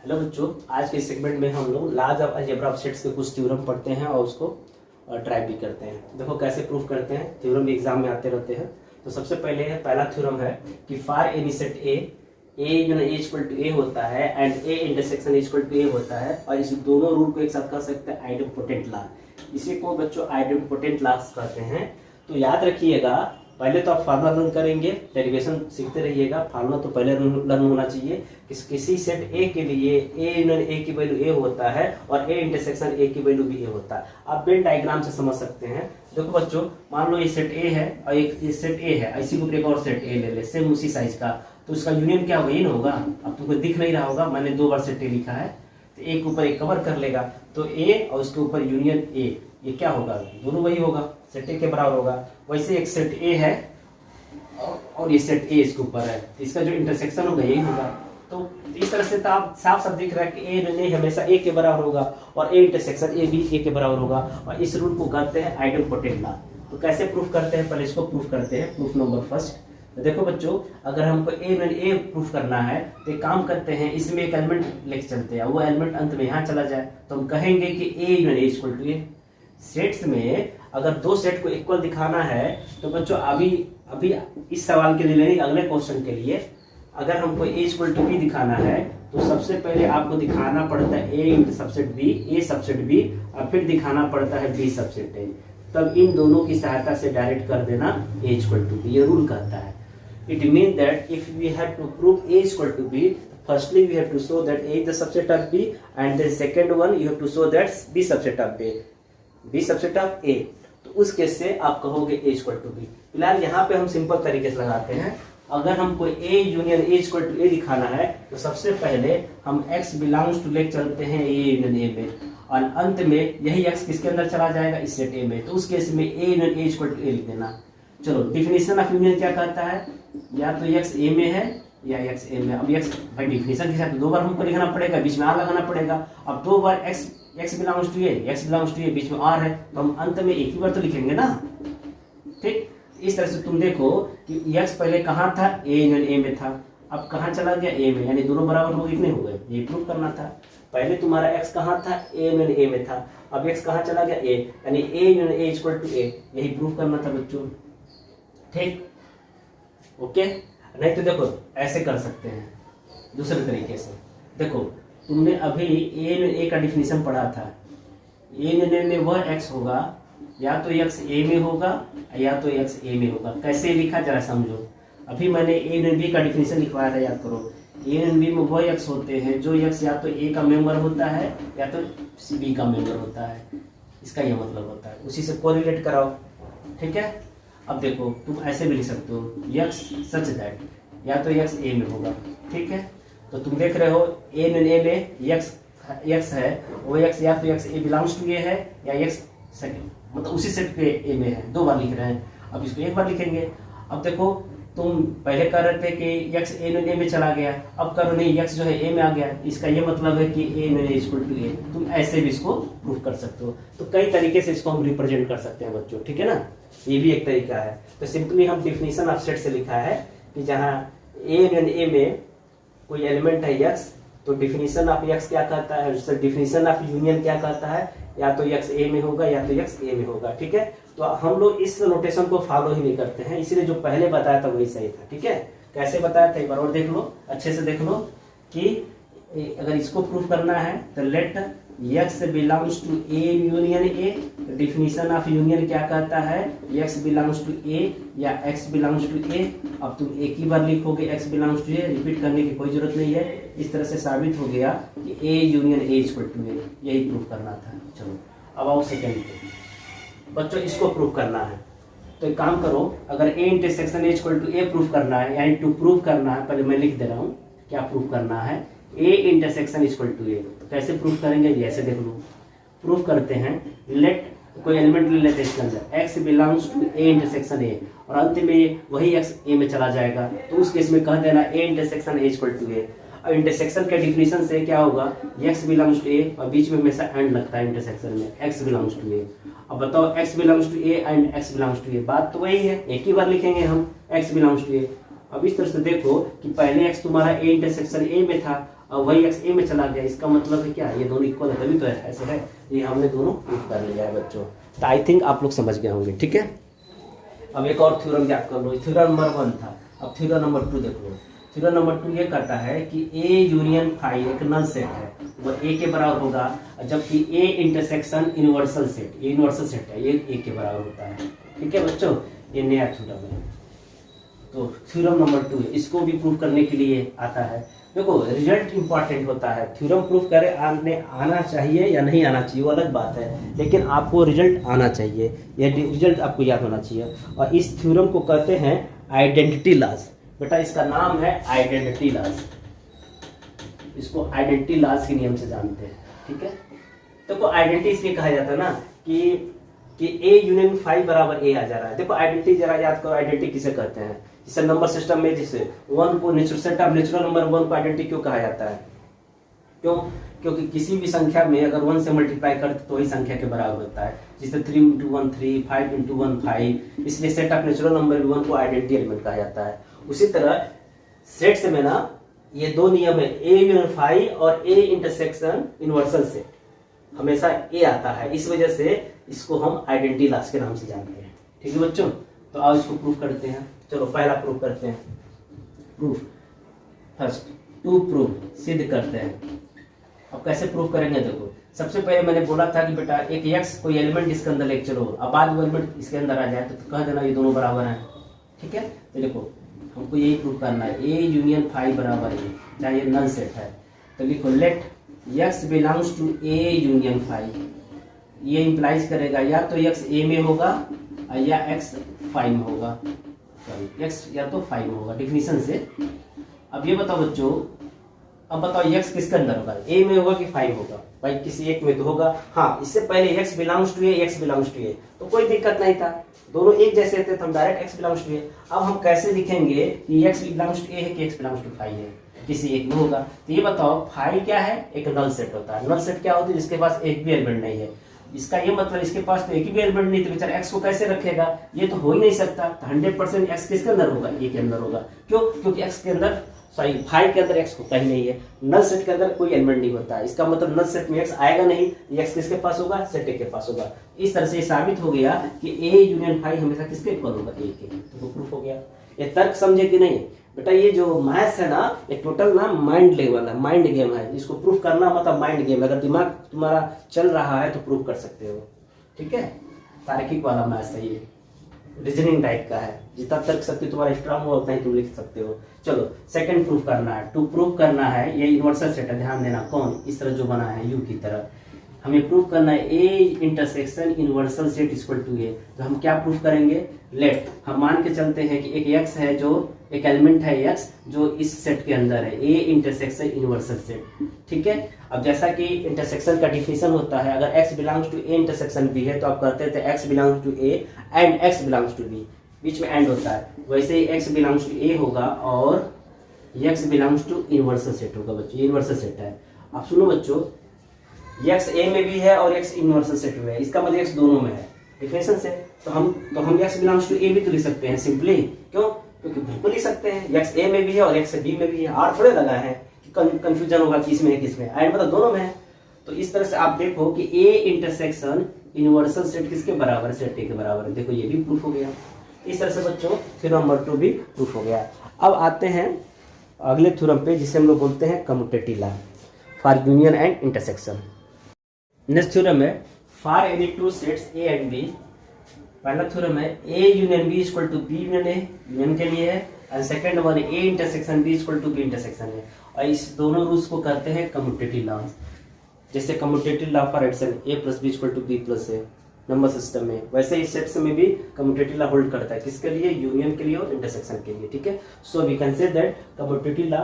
Hello बच्चों, आज के सेगमेंट में हम लोग लाज ऑफ अलजेब्रा ऑफ सेट्स के कुछ थ्योरम पढ़ते हैं और उसको ट्राई भी करते हैं। देखो कैसे प्रूफ करते हैं, थ्योरम भी एग्जाम में आते रहते हैं। तो सबसे पहले पहला थ्योरम है कि फॉर एनी सेट ए जो है इक्वल टू ए होता है and A intersection equal to A होता है, और इस दोनों रूल को एक साथ कर सकते हैं आइडेंटिपोटेंट लॉ। इसी को बच्चों आइडेंटिपोटेंट लॉ कहते हैं। तो याद रखिएगा, पहले तो आप फार्मूला लर्न करेंगे, डेरिवेशन सीखते रहिएगा। फार्मूला तो पहले लर्न होना चाहिए कि किसी सेट ए के लिए ए यूनियन ए की वैल्यू ए होता है और ए इंटरसेक्शन ए की वैल्यू भी ए होता है। आप वेन डायग्राम से समझ सकते हैं। देखो बच्चों, मान लो ये सेट ए है और एक ये सेट ए है, इसी को एक और सेट ए ले ले सेम उसी साइज का, तो इसका यूनियन क्या होगा, ये ना होगा। अब तुमको दिख नहीं रहा होगा, मैंने 2 बार सेट ए लिखा है, तो एक के ऊपर एक कवर कर लेगा, तो ए और उसके ऊपर यूनियन ए, ये क्या होगा, दोनों वही होगा, सेट ए के बराबर होगा। वैसे एक सेट ए है और ये सेट ए इसके ऊपर है, इसका जो इंटरसेक्शन होगा यही होगा। तो इस तरह से तो आप साफ साफ दिख रहा है कि ए हमेशा ए के बराबर होगा और ए इंटरसेक्शन ए भी ए के बराबर होगा, और इस रूल को कहते हैं आइडेंटिपोटेंट लॉ। तो कैसे प्रूफ करते हैं, पहले इसको प्रूफ करते हैं। प्रूफ नंबर फर्स्ट, तो देखो बच्चों, अगर हमको ए प्रूफ करना है तो एक काम करते हैं, इसमें एक एलिमेंट लेके चलते हैं, वो एलिमेंट अंत में यहाँ चला जाए, तो हम कहेंगे कि ए इक्वल टू ए। सेट्स में अगर 2 सेट को इक्वल दिखाना है तो बच्चों अभी इस सवाल के लिए लेंगे, अगले क्वेश्चन के लिए अगर हमको ए इक्वल टू बी दिखाना है तो सबसे पहले आपको दिखाना पड़ता है ए इंटू सबसेट बी, ए सबसेट बी, और फिर दिखाना पड़ता है बी सबसेट ए। तब इन दोनों की सहायता से डायरेक्ट कर देना ए इक्वल टू बी, ये रूल कहता है। It mean that if we have to prove A equal to B, firstly we have to show that a is the subset of b, and the second one you have to show that b subset of b subset of a। तो उस case से आप कहोगे a equal to B. फिलहाल यहाँ पे हम simple तरीके से लगाते हैं। अगर हमको a union a equal to a दिखाना है तो सबसे पहले हम x बिलोंग्स टू लेके चलते हैं a यूनियन a में, और अंत में यही x किसके अंदर चला जाएगा, इस सेट a में। तो उस केस में a union a equal to a लिख देना। चलो, डिफिनेशन ऑफ यूनियन क्या कहता है, या तो x a में है या x a में। अब x भाई डिफिनेशन के हिसाब से 2 बार हमको लिखना पड़ेगा, बीच में r लगाना पड़ेगा। अब 2 बार x बिलोंग्स टू a, बीच में r है, तो हम अंत में एक ही बार तो लिखेंगे ना। ठीक, इस तरह से तुम देखो कि x पहले कहाँ था, a यूनियन a में था, अब कहाँ चला गया, a में, यानी दोनों बराबर हो गए, हो गए। ये प्रूफ करना था। पहले तुम्हारा x कहाँ था, a यूनियन a में था, अब x कहाँ चला गया, a, यानी a union a equal to a, यही प्रूफ करना था बच्चों। ठीक, ओके। नहीं तो देखो ऐसे कर सकते हैं दूसरे तरीके से। देखो, तुमने अभी ए का डिफिनेशन पढ़ा था, ए में वह x होगा, या तो x a में होगा या तो x a में होगा। कैसे लिखा जरा समझो। अभी मैंने ए बी का डिफिनेशन लिखवाया था, याद करो। ए बी में वह x होते हैं जो x या तो a का मेंबर होता है या तो b का मेंबर होता है, इसका यह मतलब होता है। उसी से कोरिलेट कराओ, ठीक है। अब देखो, तुम ऐसे भी लिख सकते हो, x सच दैट, या तो x a में होगा, ठीक है। तो तुम देख रहे हो a में x है, वो x या तो x a belongs to a है या x सेकंड, मतलब उसी सेट पे a में है। 2 बार लिख रहे हैं, अब इसको 1 बार लिखेंगे। अब देखो, तुम पहले कह रहे थे कि x a में चला गया, अब करो नहीं, x जो है a में आ गया, इसका ये मतलब है कि a इक्वल टू a। तुम ऐसे भी इसको प्रूफ कर सकते हो। तो कई तरीके से इसको हम रिप्रेजेंट कर सकते हैं बच्चों, ठीक है ना। ये भी एक तरीका है। तो सिंपली हम डिफिनेशन ऑफ सेट से लिखा है कि जहाँ a में कोई एलिमेंट है x, तो डिफिनेशन ऑफ x क्या कहता है, डिफिनेशन ऑफ यूनियन क्या कहता है, या तो x a में होगा या तो x a में होगा, ठीक है। तो हम लोग इस नोटेशन को फॉलो ही नहीं करते हैं, इसलिए जो पहले बताया था वही सही था, ठीक है। कैसे बताया था एक बार और देख लो, अच्छे से देख लो कि अगर इसको प्रूफ करना है तो let x belongs to a union a। Definition of union क्या कहता है, x बिलोंग्स टू a या x बिलोंग्स टू a। अब तुम एक ही बार लिखोगे x belongs to a, repeat करने की कोई जरूरत नहीं है। इस तरह से साबित हो गया कि a union a equal to a, यही प्रूफ करना था। चलो, अब आओ सेकेंड पे। बच्चों, इसको प्रूफ करना है तो एक काम करो, अगर a intersection a equal to a प्रूफ करना है, यानी टू प्रूफ करना है, पहले मैं लिख दे रहा हूँ क्या प्रूफ करना है, a intersection equal to a। तो कैसे प्रूफ करेंगे, ऐसे देख लो। प्रूफ करते हैं, लेट कोई एलिमेंट ले लेते हैं इसके अंदर, x belongs to a intersection a, और अंत में वही x a में चला जाएगा, तो उस केस में कह देना a intersection a equal to a। और इंटरसेक्शन के डिफिनेशन से क्या होगा, x बिलोंग्स टू a, और बीच में हमेशा एंड लगता है इंटरसेक्शन में, x बिलोंग्स टू a। अब बताओ, x belongs to a and x belongs to a, बात तो वही है, एक ही बार लिखेंगे हम x बिलोंग्स टू a। अब इस तरह से देखो कि पहले x तुम्हारा a इंटरसेक्शन a में था, और वही x a में चला गया, इसका मतलब है क्या, ये दोनों इक्वल है, तभी तो ऐसे है। ये हमने दोनों प्रूफ कर लिया है बच्चों। तो आई थिंक आप लोग समझ गए होंगे, ठीक है। अब एक और थ्योरम याद कर लो, थ्योरम नंबर 1 था, अब थ्योरम नंबर 2 देख लो। थ्योरम नंबर 2 ये कहता है कि A यूनियन फाई एक नल सेट है, वो A के बराबर होगा, जबकि A इंटरसेक्शन यूनिवर्सल सेट, ये यूनिवर्सल सेट है, ये A के बराबर होता है, ठीक है बच्चों। ये नया थ्योरम है, तो थ्योरम नंबर 2 है, इसको भी प्रूफ करने के लिए आता है। देखो रिजल्ट इंपॉर्टेंट होता है, थ्योरम प्रूफ करे आना चाहिए या नहीं आना चाहिए वो अलग बात है, लेकिन आपको रिजल्ट आना चाहिए, ये रिजल्ट आपको याद होना चाहिए। और इस थ्योरम को कहते हैं आइडेंटिटी लॉज। बेटा इसका नाम है आइडेंटिटी लॉज, इसको आइडेंटिटी लॉज के नियम से जानते हैं, ठीक है। देखो आइडेंटिटी इसलिए कहा जाता है ना कि A यूनियन फाई बराबर A आ जा रहा है। देखो आइडेंटिटी जरा याद करो, आइडेंटिटी किसे कहते हैं, जैसे नंबर सिस्टम में जैसे 1 को सेट ऑफ नेचुरल नंबर 1 को आइडेंटिटी क्यों कहा जाता है, क्यों, क्योंकि किसी भी संख्या में अगर 1 से मल्टीप्लाई करते तो वही संख्या के बराबर होता है, जैसे 3 × 1 3, 5 × 1 5, इसलिए सेट ऑफ नेचुरल नंबर 1 को आइडेंटिटी एलिमेंट कहा जाता है। उसी तरह सेट से में ना ये दो नियम है, A यूनियन फाई और A इंटरसेक्शन यूनिवर्सल सेट, हमेशा A आता है, इस वजह से इसको हम आइडेंटिटी लॉज के नाम से जानते हैं, ठीक है बच्चों। तो आओ इसको प्रूफ करते हैं, चलो पहला प्रूफ करते हैं, प्रूफ फर्स्ट टू प्रूफ, सिद्ध करते हैं। अब कैसे प्रूफ करेंगे, देखो सबसे पहले मैंने बोला था कि बेटा एक x कोई एलिमेंट इसके अंदर लेके चलो, अब बाद वो एलिमेंट इसके अंदर आ जाए तो कह देना ये दोनों बराबर हैं, ठीक है। तो देखो हमको यही प्रूफ करना है, A यूनियन फाई बराबर है, चाहे ये नल सेट है, तो लिखो let x belongs to A union phi. ये इंप्लाइज करेगा या तो x A में होगा या x फाई में होगा, सॉरी x या तो फाई में होगा डिफिनीशन से। अब ये बताओ बच्चों, अब बताओ x किसके अंदर होगा, A में होगा कि फाई में होगा, भाई किसी एक में तो होगा। हाँ इससे पहले x belongs to A, x belongs to A तो कोई दिक्कत नहीं था, दोनों एक जैसे थे तो हम direct x belongs to A। अब हम कैसे लिखेंगे कि x बिलोंग्स टू A है कि x बिलोंग्स टू फाई है, किसी एक में होगा। तो ये बताओ फाई क्या है, एक नल सेट होता है। नल सेट क्या होता है, जिसके पास एक भी एलिमेंट नहीं है, इसका ये मतलब इसके पास तो एक भी एलिमेंट नहीं, तो बेचारा x को कैसे रखेगा, ये तो हो ही नहीं सकता। तो 100% x किसके अंदर होगा, A के अंदर होगा। क्यों, क्योंकि x के अंदर सॉरी फाई के अंदर x होता ही नहीं है, नल सेट के अंदर कोई एलिमेंट नहीं होता है, इसका मतलब नल सेट में x आएगा नहीं, x किसके पास होगा, सेट A के पास होगा। इस तरह से साबित हो गया कि A यूनियन फाई हमेशा किसके इक्वल होगा, A के। तो प्रूफ हो गया। ये तर्क समझे कि नहीं बेटा, ये जो मैथ्स है ना ये टोटल ना माइंड लेवल है, माइंड गेम है, इसको प्रूफ करना मतलब माइंड गेम है। अगर दिमाग तुम्हारा चल रहा है तो प्रूफ कर सकते हो, ठीक है। तार्किक वाला मैथ्स है ये, रीजनिंग टाइप का है, जितना तर्क शक्ति तुम्हारा स्ट्रांग हो उतना ही तुम लिख सकते हो। चलो सेकंड प्रूफ करना है, टू प्रूफ करना है, ये यूनिवर्सल सेट है, ध्यान देना कौन, इस तरह जो बना है यू की तरह, हमें प्रूफ करना है A intersection universal set equal to A। तो हम क्या प्रूफ करेंगे, लेट हम मान के चलते हैं कि एक x है, जो एक एलिमेंट है x जो इस सेट के अंदर है, A इंटरसेक्शन यूनिवर्सल सेट, ठीक है। अब जैसा कि इंटरसेक्शन का डिफिनेशन होता है, अगर x belongs to A intersection B है तो आप कहते थे x belongs to A and x belongs to B, बीच में एंड होता है, वैसे ही x बिलोंग्स टू A होगा और x belongs to universal set होगा बच्चों, यूनिवर्सल सेट है। आप सुनो बच्चों, x A में भी है और x यूनिवर्सल सेट में है, इसका मतलब x दोनों में है डिफिनेशन से। तो हम x बिलोंग्स टू A भी तो लिख सकते हैं सिंपली, क्यों, क्योंकि बिल्कुल लिख सकते हैं, x A में भी है और x B में भी है, आर थोड़े लगा है कि कंफ्यूजन होगा कि इसमें है किसमें, एंड मतलब दोनों में है। तो इस तरह से आप देखो कि A इंटरसेक्शन यूनिवर्सल सेट किसके बराबर है, सेट A के बराबर है। देखो ये भी प्रूफ हो गया। इस तरह से बच्चों थ्योरम नंबर 2 भी प्रूफ हो गया। अब आते हैं अगले थ्योरम पे, जिसे हम लोग बोलते हैं commutative law for union and intersection. Next theorem है for any two sets A and B। पहला थ्योरम है A union B equal to B union A, union के लिए है, और second one A intersection B equal to B intersection है। और इस दोनों रूल्स को कहते हैं कम्यूटेटिव लॉ। जैसे commutative law for addition A plus B equal to B plus A number system में, वैसे ही सेट्स में भी कम्यूटेटिव लॉ होल्ड करता है, किसके लिए, यूनियन के लिए और इंटरसेक्शन के लिए, ठीक है। So we can say that commutative law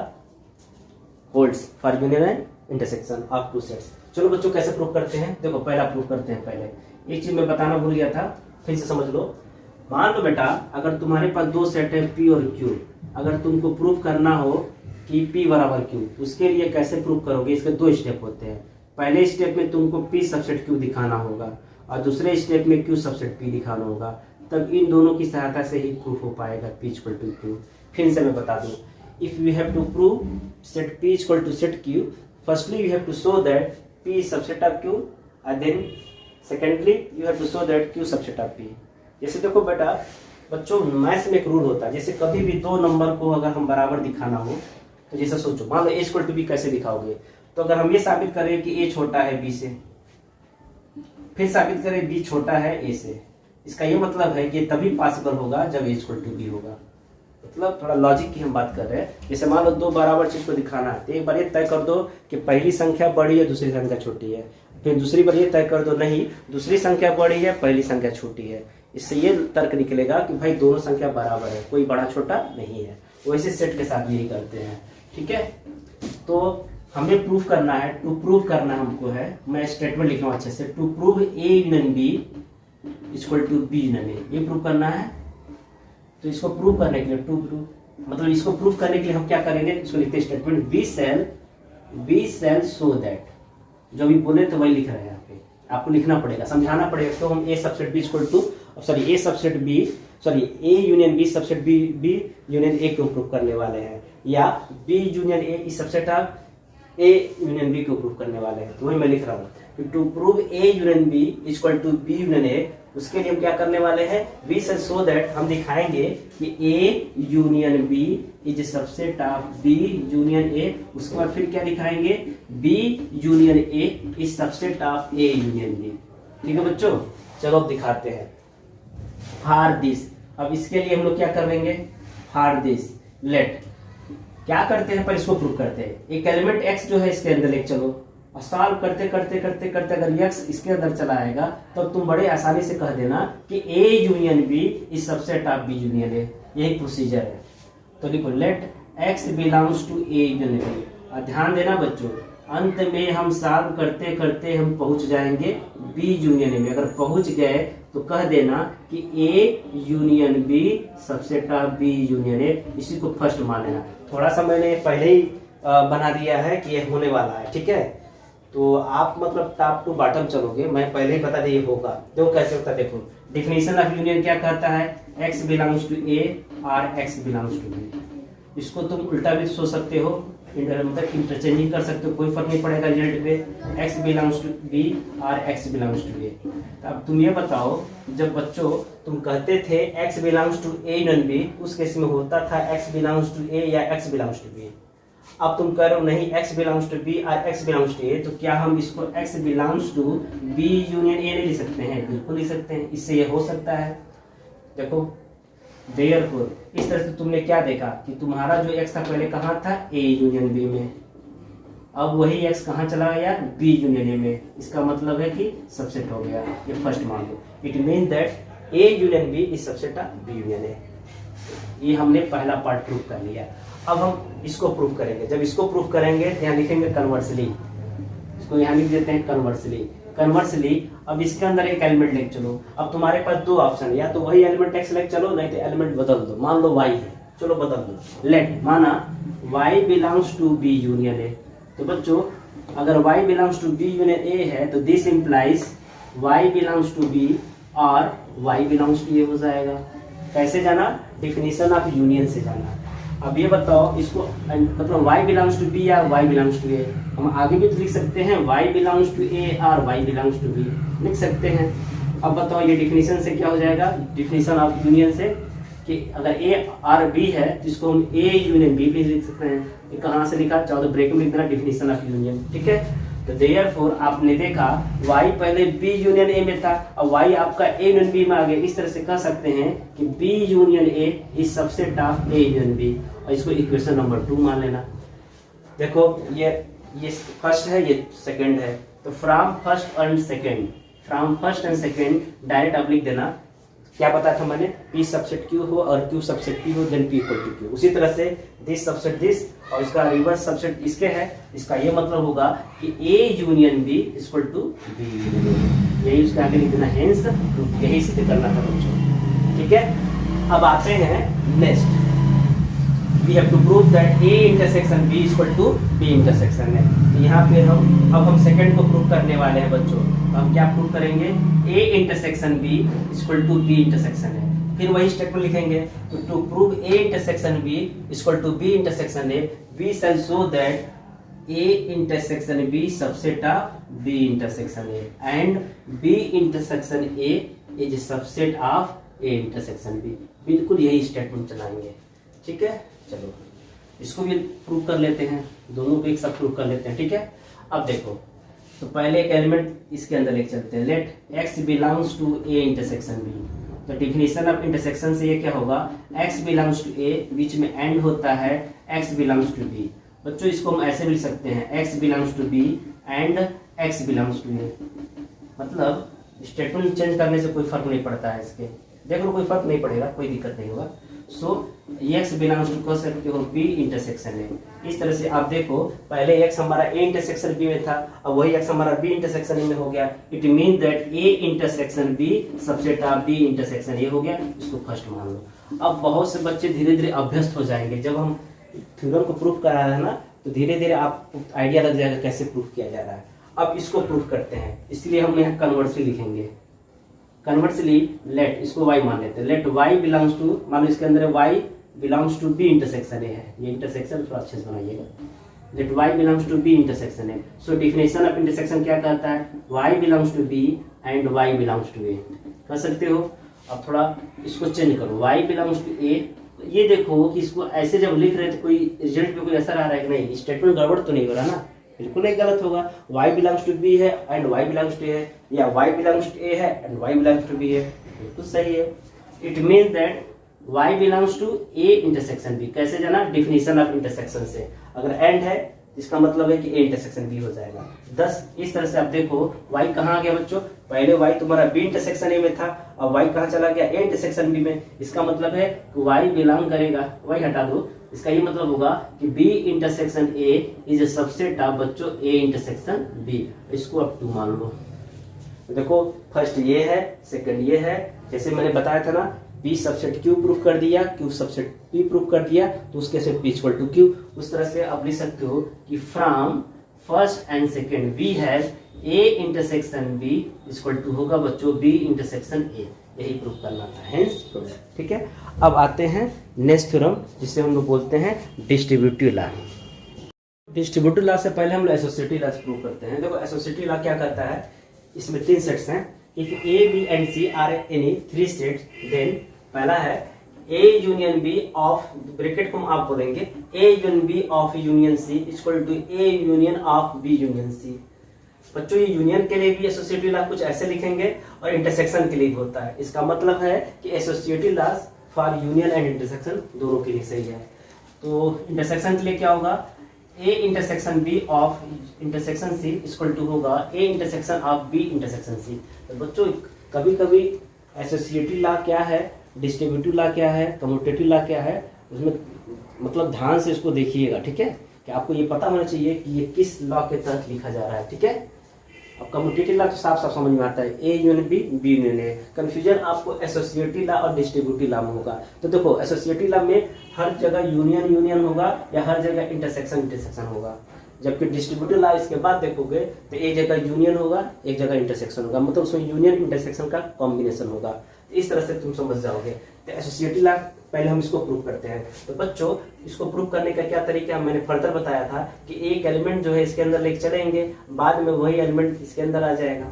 holds for union and intersection of two sets. चलो बच्चों कैसे प्रूव करते हैं, देखो पहला प्रूव करते हैं। पहले एक चीज मैं बताना भूल गया था, फिर से समझ लो। मान लो बेटा अगर तुम्हारे पास दो सेट है P और Q, अगर तुमको प्रूफ करना हो कि P बराबर Q, उसके लिए कैसे प्रूफ करोगे, इसके दो स्टेप होते हैं। पहले स्टेप में तुमको P सबसेट Q दिखाना होगा और दूसरे स्टेप में Q सबसेट P दिखाना होगा, तब इन दोनों की सहायता से ही प्रूफ हो पाएगा P इक्वल टू Q। फिर से मैं बता दूं, if we have to prove set P is equal to set Q, firstly you have to show that P is subset of Q and then secondly you have to show that Q subset of P। जैसे देखो बेटा बच्चों maths में एक rule होता है, जैसे कभी भी दो नंबर को अगर हम बराबर दिखाना हो तो जैसे सोचो मान लो A इक्वल टू B कैसे दिखाओगे, तो अगर हम ये साबित करें कि A छोटा है B से, फिर साबित करें B छोटा है A से, इसका ये मतलब है कि तभी पॉसिबल होगा जब A इक्वल टू B होगा। मतलब थोड़ा लॉजिक की हम बात कर रहे हैं। जैसे मान लो दो बराबर चीज को दिखाना है तो एक बार ये तय कर दो कि पहली संख्या बड़ी है दूसरी संख्या छोटी है, फिर दूसरी बार ये तय कर दो नहीं दूसरी संख्या बड़ी है पहली संख्या छोटी है। इससे ये तर्क निकलेगा कि भाई दोनों संख्या बराबर है, कोई बड़ा छोटा नहीं है। वैसे सेट के साथ यही करते हैं, ठीक है। तो हमें प्रूफ करना है, टू प्रूव करना हमको है, मैं स्टेटमेंट लिख रहा हूँ अच्छे से, to prove A union B equal to B union A, ये प्रूव करना है। तो इसको प्रूव करने के लिए टू प्रूव मतलब इसको प्रूव करने के लिए हम क्या करेंगे, इसको लिखते हैं statement we shall show that, जो भी बोले तो वही लिख रहे हैं यहाँ पे, आपको लिखना पड़ेगा, समझाना पड़ेगा। तो हम A subset B equal to sorry A subset B sorry A union B subset B union A को प्रूव करने वाले हैं, या B union A is subset of A union B को प्रूव करने वाले हैं। तो वही मैं लिख रहा हूँ to prove A union B equal to B union A। उसके लिए हम क्या करने वाले हैं, वी सेल सो दैट हम दिखाएंगे कि A union B is subset of B union A। उसके बाद फिर क्या दिखाएंगे, B union A is subset of A union B। ठीक है बच्चों, चलो अब दिखाते हैं। फॉर दिस, अब इसके लिए हम लोग क्या करेंगे, फॉर दिस लेट क्या करते हैं पर इसको प्रूव करते हैं। एक एलिमेंट x जो है इसके अंदर लेके चलो और सॉल्व करते करते करते करते अगर x इसके अंदर चला आएगा तो तुम बड़े आसानी से कह देना कि A union B is subset of B union A। यही प्रोसीजर है। तो लिखो let x belongs to A union B। और ध्यान देना बच्चों, अंत में हम सॉल्व करते करते हम पहुंच जाएंगे B यूनियन A में। अगर पहुंच गए तो कह देना कि A union B subset of B union A, इसी को फर्स्ट मान लेना। थोड़ा सा मैंने पहले ही बना दिया है कि ये होने वाला है, ठीक है। तो आप मतलब टॉप टू बॉटम चलोगे, मैं पहले ही बता दिया होगा। देखो कैसे होता है, देखो डिफिनेशन ऑफ यूनियन क्या कहता है, x बिलोंग्स टू A और x बिलोंग्स टू B। इसको तुम उल्टा भी सोच सकते हो, मतलब इंटरचेंजिंग कर सकते हो, कोई फर्क नहीं पड़ेगा रिजल्ट पे। x बिलोंग्स टू B और x बिलोंग्स टू A। अब तुम ये बताओ, जब बच्चों तुम कहते थे x belongs to A union B, उस केस में होता था x बिलोंग्स टू A या x बिलोंग्स टू B। अब तुम कह रहे हो नहीं x बिलोंग्स टू B और x बिलोंग्स टू A, तो क्या हम इसको x belongs to B union A नहीं लिख सकते हैं? बिल्कुल लिख सकते हैं, इससे ये हो सकता है। देखो देयरफॉर इस तरह से तुमने क्या देखा कि तुम्हारा जो x था पहले कहाँ था, A यूनियन B में, अब वही x कहाँ चला गया, B यूनियन A में। इसका मतलब है कि सबसेट हो गया, ये फर्स्ट मान लो। It mean that A union B is subset of B union A। ये हमने पहला पार्ट प्रूव कर लिया। अब हम इसको प्रूव करेंगे। जब इसको प्रूव करेंगे यहाँ लिखेंगे कन्वर्सली, इसको यहाँ लिख देते हैं कन्वर्सली। अब इसके अंदर एक एलिमेंट लेके चलो। अब तुम्हारे पास दो ऑप्शन है, या तो वही एलिमेंट x लेके चलो, नहीं तो एलिमेंट बदल दो। मान लो y है, चलो बदल दो। लेट माना y belongs to B union A। तो बच्चों अगर y belongs to B union A है तो this implies y belongs to B और y बिलोंग्स टू A हो जाएगा। कैसे जाना, डिफिनेशन ऑफ यूनियन से जाना। अब ये बताओ इसको मतलब y बिलोंग्स टू B या y बिलोंग्स टू A, हम आगे भी तो लिख सकते हैं y बिलोंग्स टू A और y बिलोंग्स टू B लिख सकते हैं। अब बताओ ये डिफिनेशन से क्या हो जाएगा, डिफिनेशन ऑफ यूनियन से, कि अगर A और B है तो इसको हम A यूनियन B भी लिख सकते हैं। ये कहाँ से लिखा, चाहो तो ब्रेक में लिख देना डिफिनेशन ऑफ यूनियन, ठीक है। तो देयरफॉर आपने देखा y पहले B यूनियन A में था, अब y आपका A यूनियन B में आ गया। इस तरह से कह सकते हैं कि B union A is subset of A union B, और इसको इक्वेशन नंबर 2 मान लेना। देखो ये फर्स्ट है, ये सेकंड है। तो from first and second direct अब लिख देना। क्या पता था मैंने, P सबसेट Q हो और Q सबसेट P हो, then P equal to Q। उसी तरह से दिस सबसेट दिस और इसका रिवर्स सबसेट इसके है। इसका ये मतलब होगा कि A union B equal to B union A। यही उसका आगे लिख देना, हेंस यही सिद्ध करना था बच्चों, ठीक है। अब आते हैं next, we have to prove that A intersection B equal to B intersection है। तो यहाँ पे हम सेकंड को प्रूव करने वाले हैं बच्चों। तो हम क्या प्रूव करेंगे, A intersection B equal to B intersection है। फिर वही स्टेटमेंट लिखेंगे, to prove A intersection B equal to B intersection A, we shall show that A intersection B subset of B intersection A and B intersection A is subset of A intersection B। बिल्कुल यही statement चलाएंगे, ठीक है। चलो इसको भी prove कर लेते हैं, दोनों को एक साथ प्रूव कर लेते हैं, ठीक है। अब देखो, तो पहले एक एलिमेंट इसके अंदर लेके चलते हैं, let X belongs to A intersection B। तो डिफिनेशन ऑफ इंटरसेक्शन से ये क्या होगा, X बिलोंग्स टू A, बीच में एंड होता है X बिलोंग्स टू B। बच्चों इसको हम ऐसे भी लिख सकते हैं, x belongs to B and x belongs to A. मतलब स्टेटमेंट चेंज करने से कोई फर्क नहीं पड़ता है इसके, देख लो कोई फर्क नहीं पड़ेगा, कोई दिक्कत नहीं होगा। सो x बिलोंग्स टू कह सकते हो b इंटरसेक्शन ए। इस तरह से आप देखो, पहले x हमारा a इंटरसेक्शन b में था, अब वही x हमारा b इंटरसेक्शन ए में हो गया। It mean that a intersection b subset of b intersection ए हो गया, इसको फर्स्ट मान लो। अब बहुत से बच्चे धीरे धीरे अभ्यस्त हो जाएंगे, जब हम थ्योरम को प्रूफ करा रहे हैं ना, तो धीरे धीरे आपको आइडिया लग जाएगा कैसे प्रूफ किया जा रहा है। अब इसको प्रूफ करते हैं, इसलिए हम यहाँ कन्वर्सली लिखेंगे। कन्वर्सली लेट, इसको y मान लेते हैं, लेट y बिलोंग्स टू, मान लो इसके अंदर y belongs to b intersection A है, ये इंटरसेक्शन थोड़ा अच्छे से बनाइएगा, let y belongs to b intersection A. So definition of intersection क्या कहता है, y belongs to b and y belongs to a। कर सकते हो। अब थोड़ा इसको चेंज करो, y बिलोंग्स टू a। ये देखो कि इसको ऐसे जब लिख रहे तो कोई रिजल्ट पे कोई असर आ रहा है कि नहीं, स्टेटमेंट गड़बड़ तो नहीं हो रहा ना, बिल्कुल नहीं गलत होगा। y बिलोंग्स टू b है and y belongs to a है, या y बिलोंग्स टू a है and y belongs to b है, बिल्कुल सही है। It mean that y belongs to a intersection b। कैसे जाना, डिफिनेशन ऑफ इंटरसेक्शन से, अगर एंड है इसका मतलब है कि a इंटरसेक्शन b हो जाएगा। 10 इस तरह से आप देखो y कहाँ आ गया बच्चों, पहले y तुम्हारा b इंटरसेक्शन a में था, अब y कहाँ चला गया, a इंटरसेक्शन b में। इसका मतलब है कि y बिलोंग करेगा, y हटा दो, इसका ये मतलब होगा कि b intersection a is a subset of बच्चों a इंटरसेक्शन b। इसको अब 2 मान लो। देखो फर्स्ट ये है, सेकंड ये है, जैसे मैंने बताया था ना, P सबसेट Q प्रूफ कर दिया, Q सबसेट P प्रूफ कर दिया, तो उसके से P इक्वल टू Q। उस तरह से आप लिख सकते हो कि from first and second V has A intersection B equal to होगा बच्चों B इंटरसेक्शन A। यही प्रूफ करना था, हेंस प्रूफ, ठीक है। अब आते हैं नेक्स्ट थ्योरम, जिसे हम लोग बोलते हैं डिस्ट्रीब्यूटिव लॉ। डिस्ट्रीब्यूटिव लॉ से पहले हम लोग एसोसिएटिव लॉ प्रूव करते हैं। देखो एसोसिएटिव लॉ क्या कहता है, इसमें 3 सेट्स हैं। If A, B and C are any 3 sets, then पहला है A union B of, bracket को हम आप बोलेंगे, A union B of union C equal to A union of B union C। बच्चों ये यूनियन के लिए भी एसोसिएटिव लॉ कुछ ऐसे लिखेंगे और इंटरसेक्शन के लिए भी होता है। इसका मतलब है कि associative law for union and intersection दोनों के लिए सही है। तो इंटरसेक्शन के लिए क्या होगा, A intersection B of intersection C equal to होगा A intersection of B intersection C। तो बच्चों कभी कभी एसोसिएटिव लॉ क्या है, डिस्ट्रीब्यूटिव लॉ क्या है, कम्यूटेटिव लॉ क्या है, उसमें मतलब ध्यान से इसको देखिएगा, ठीक है, कि आपको ये पता होना चाहिए कि ये किस लॉ के तहत लिखा जा रहा है, ठीक है। अब कम्यूटेटिव लॉ तो साफ साफ समझ में आता है, A union B, B union A। Confusion आपको एसोसिएटिव लॉ और डिस्ट्रीब्यूटिव लॉ में होगा। तो देखो एसोसिएटिव लॉ में हर जगह यूनियन यूनियन होगा या हर जगह इंटरसेक्शन इंटरसेक्शन होगा, जबकि डिस्ट्रीब्यूटिव लॉ इसके बाद देखोगे तो एक जगह यूनियन होगा, एक जगह इंटरसेक्शन होगा, मतलब उसमें यूनियन इंटरसेक्शन का कॉम्बिनेशन होगा। तो इस तरह से तुम समझ जाओगे। तो एसोसिएटिव लॉ पहले हम इसको प्रूव करते हैं। तो बच्चों इसको प्रूव करने का क्या तरीका मैंने फर्दर बताया था कि एक एलिमेंट जो है इसके अंदर लेके चलेंगे, बाद में वही एलिमेंट इसके अंदर आ जाएगा।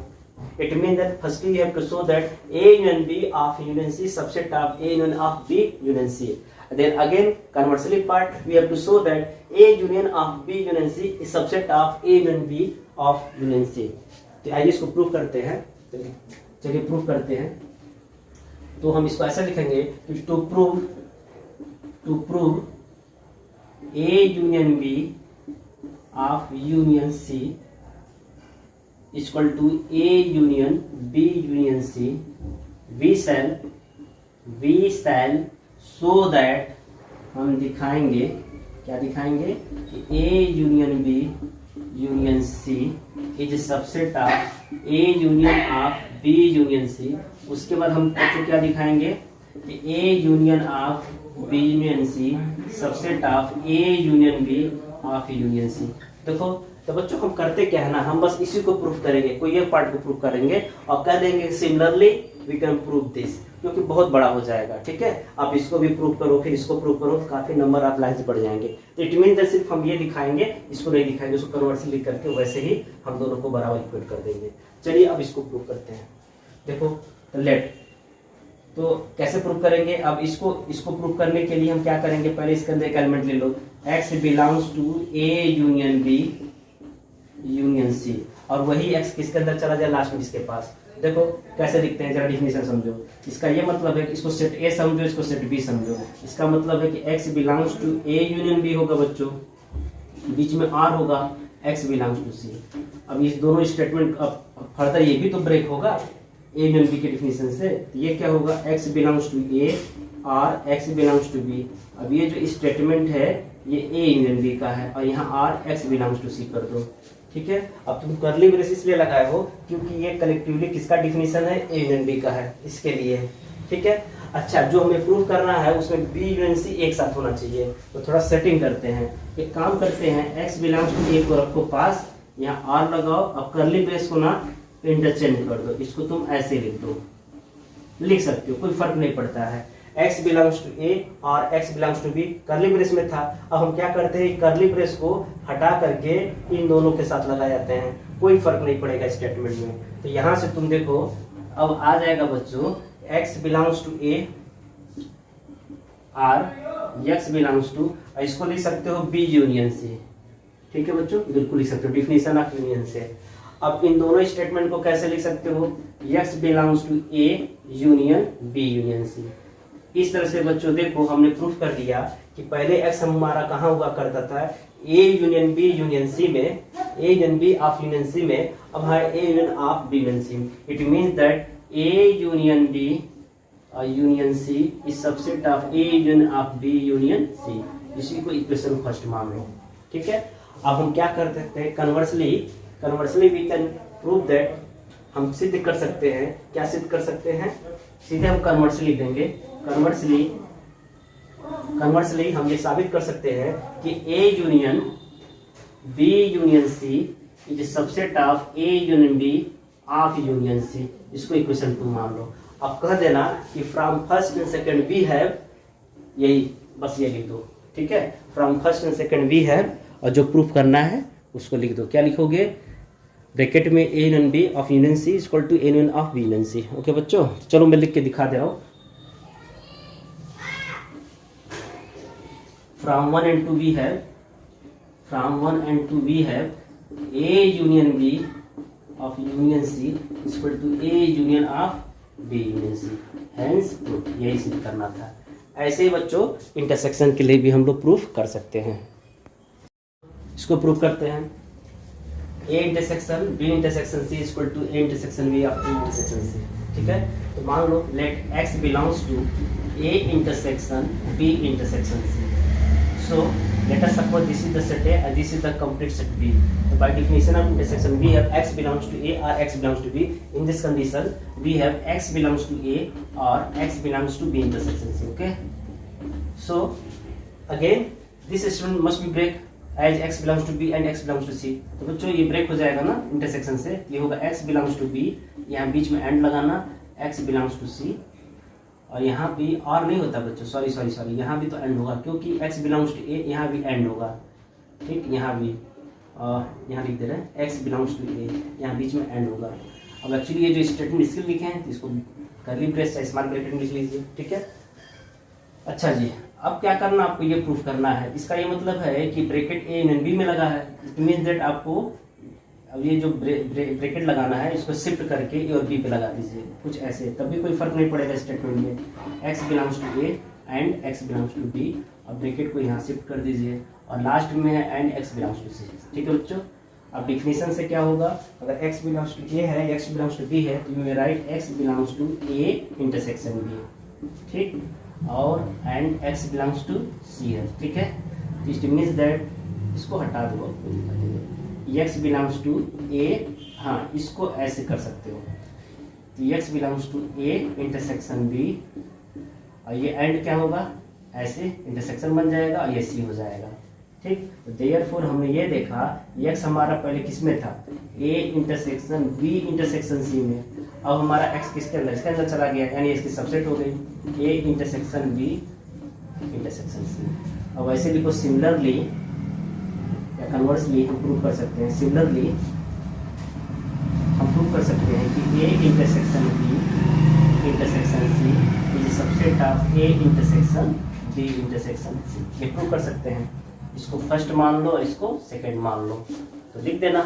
It means that firstly you have to show that A union B of union C subset of A union of B union C. Then again conversely part we have to show that A union of B union C is subset of A union B of union C. तो आइए इसको prove करते हैं। चलिए prove करते हैं। तो हम इसको ऐसा लिखेंगे कि to prove A union B of union C equal to A union B union C, we shall show that, हम दिखाएंगे, क्या दिखाएंगे कि A union B union C is subset of A union of B union C। उसके बाद हम बच्चों क्या दिखाएंगे कि A union of B union C subset of A union B of union C। देखो तो बच्चों हम करते क्या है ना, हम बस इसी को प्रूफ करेंगे, कोई एक पार्ट को प्रूफ करेंगे और कह देंगे similarly we can prove this, क्योंकि बहुत बड़ा हो जाएगा। ठीक है, आप इसको भी प्रूव करो, फिर इसको प्रूव करो, तो काफी नंबर आप लाइन से बढ़ जाएंगे। तो इट मीन सिर्फ हम ये दिखाएंगे, इसको नहीं दिखाएंगे, उसको कन्वर्सन लिख करके वैसे ही हम दोनों को बराबर इक्वेट कर देंगे। चलिए अब इसको प्रूव करते हैं। देखो लेट, तो कैसे प्रूव करेंगे, अब इसको प्रूव करने के लिए हम क्या करेंगे, पहले इसके अंदर एक एलिमेंट ले लो, x belongs to A union B union C, और वही x किसके अंदर चला जाए, लास्ट में इसके पास। देखो कैसे लिखते हैं, जरा डिफिनेशन समझो। इसका ये मतलब है कि इसको सेट A समझो, इसको सेट B समझो। इसका मतलब है कि x belongs to A union B होगा बच्चों, बीच में R होगा, x बिलोंग्स टू C। अब इस दोनों स्टेटमेंट अब फर्दर ये भी तो ब्रेक होगा A यूनियन B के डिफिनेशन से, तो ये क्या होगा, x बिलोंग्स टू A और x बिलोंग्स टू B। अब ये जो स्टेटमेंट है ये A यूनियन B का है, और यहाँ R x belongs to C कर दो। ठीक है, अब तुम करली ब्रेस इसलिए लगाए हो क्योंकि ये कलेक्टिवली किसका डिफिनेशन है, A यूनियन B का है, इसके लिए। ठीक है, अच्छा जो हमें प्रूव करना है उसमें B यूनियन C एक साथ होना चाहिए, तो थोड़ा सेटिंग करते हैं। एक काम करते हैं, x बिलोंग्स टू A को रखो पास, यहाँ R लगाओ, अब करली ब्रेस को ना इंटरचेंज कर दो, इसको तुम ऐसे लिख दो, लिख सकते हो, कोई फर्क नहीं पड़ता है। x बिलोंग्स टू A और x बिलोंग्स टू B करली ब्रेस में था। अब हम क्या करते हैं, करली ब्रेस को हटा करके इन दोनों के साथ लगा जाते हैं, कोई फर्क नहीं पड़ेगा स्टेटमेंट में। तो यहाँ से तुम देखो अब आ जाएगा बच्चों, x बिलोंग्स टू A और x बिलोंग्स टू, इसको लिख सकते हो B यूनियन C। ठीक है बच्चों, बिल्कुल लिख सकते हो, डिफिनेशन ऑफ यूनियन से। अब इन दोनों स्टेटमेंट को कैसे लिख सकते हो, x belongs to A union B union C। इस तरह से बच्चों देखो हमने प्रूफ कर दिया कि पहले x हमारा कहाँ हुआ करता था, A union B union C में, A union B of union C में, अब है A union of B union C। It means that A union B union C is subset of A union of B union C। इसी को equation first मान लो। ठीक है, अब हम क्या कर सकते हैं, conversely we can prove that, हम सिद्ध कर सकते हैं। क्या सिद्ध कर सकते हैं, सीधे हम कन्वर्सली देंगे। कन्वर्सली हम ये साबित कर सकते हैं कि A union B union C is subset of A union B of union C। इसको इक्वेशन 2 मान लो। अब कह देना कि from first and second we have, यही बस ये लिख दो। ठीक है, from first and second we have, और जो प्रूफ करना है उसको लिख दो। क्या लिखोगे, ब्रैकेट में A union B of union C equal to A union of B union C। Okay बच्चों, चलो मैं लिख के दिखा दे रहा हूँ। From 1 and 2 we have, from 1 and 2 we have A union B of union C is equal to A union of B union C, hence proof। यही सिद्ध करना था। ऐसे ही बच्चों इंटरसेक्शन के लिए भी हम लोग प्रूफ कर सकते हैं। इसको प्रूफ करते हैं, A intersection B intersection C equal to A intersection B of A intersection C। ठीक है, तो मान लो let X belongs to A intersection B intersection C। So let us suppose this is the set A and this is the complete set B. So by definition of intersection, we have X belongs to A or X belongs to B. In this condition, we have X belongs to A or X belongs to B intersection C. Okay. So again, this statement must be break as X belongs to B and X belongs to C. तो बच्चों ये break हो जाएगा ना intersection से, ये होगा X belongs to B, यहाँ बीच में एंड लगाना, X belongs to C, और यहाँ भी और नहीं होता बच्चों, सॉरी यहाँ भी तो एंड होगा क्योंकि x बिलोंग्स टू A, यहाँ भी एंड होगा। ठीक, यहाँ भी यहाँ लिख दे रहे हैं x बिलोंग्स टू A, यहाँ बीच में एंड होगा। अब एक्चुअली ये जो स्टेटमेंट इसके लिखे हैं तो इसको करली ब्रेस से स्मॉल ब्रैकेट में लिख लीजिए। ठीक है, अच्छा जी, अब क्या करना, आपको ये प्रूफ करना है। इसका ये मतलब है कि ब्रैकेट A यूनियन B में लगा है, इट मीन्स दैट आपको अब ये जो ब्रैकेट लगाना है इसको शिफ्ट करके A और B पे लगा दीजिए, कुछ ऐसे, तब भी कोई फर्क नहीं पड़ेगा स्टेटमेंट में। x belongs to A and x belongs to B, अब ब्रैकेट को यहाँ शिफ्ट कर दीजिए और लास्ट में है and x belongs to C। ठीक है बच्चों, अब डिफिनेशन से क्या होगा, अगर x बिलोंग्स टू A है, x बिलोंग्स टू B है, तो you may write x belongs to A intersection B। ठीक, और and x belongs to C है। ठीक है, दिस मीन्स दैट, इसको हटा दो, x बिलोंग्स टू A, हाँ इसको ऐसे कर सकते हो, तो x belongs to A intersection B, और ये एंड क्या होगा, ऐसे इंटरसेक्शन बन जाएगा और ये C हो जाएगा। ठीक। तो देयरफॉर हमने ये देखा x हमारा पहले किस में था, a intersection b intersection c में। अब हमारा x किसके अंदर, इसके अंदर चला गया, यानी इसकी सबसेट हो गई a intersection b intersection c। अब वैसे लिखो सिमिलरली या कन्वर्सली हम प्रूव कर सकते हैं। सिमिलरली हम प्रूव कर सकते हैं कि a intersection b intersection c is subset of a intersection b intersection c। ये प्रूव कर सकते हैं। इसको फर्स्ट मान लो, इसको सेकंड मान लो। तो लिख देना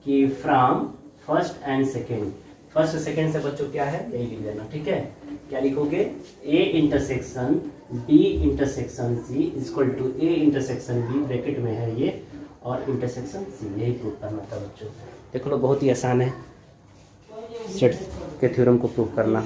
कि from first and second, first second से बच्चों क्या है यही लिख देना, ठीक है। क्या लिखोगे, a intersection b intersection c equal to a intersection b, bracket में है ये, और इंटरसेक्शन c। यही प्रूव करना था बच्चों। देख लो बहुत ही आसान है सेट्स के थ्योरम को प्रूव करना।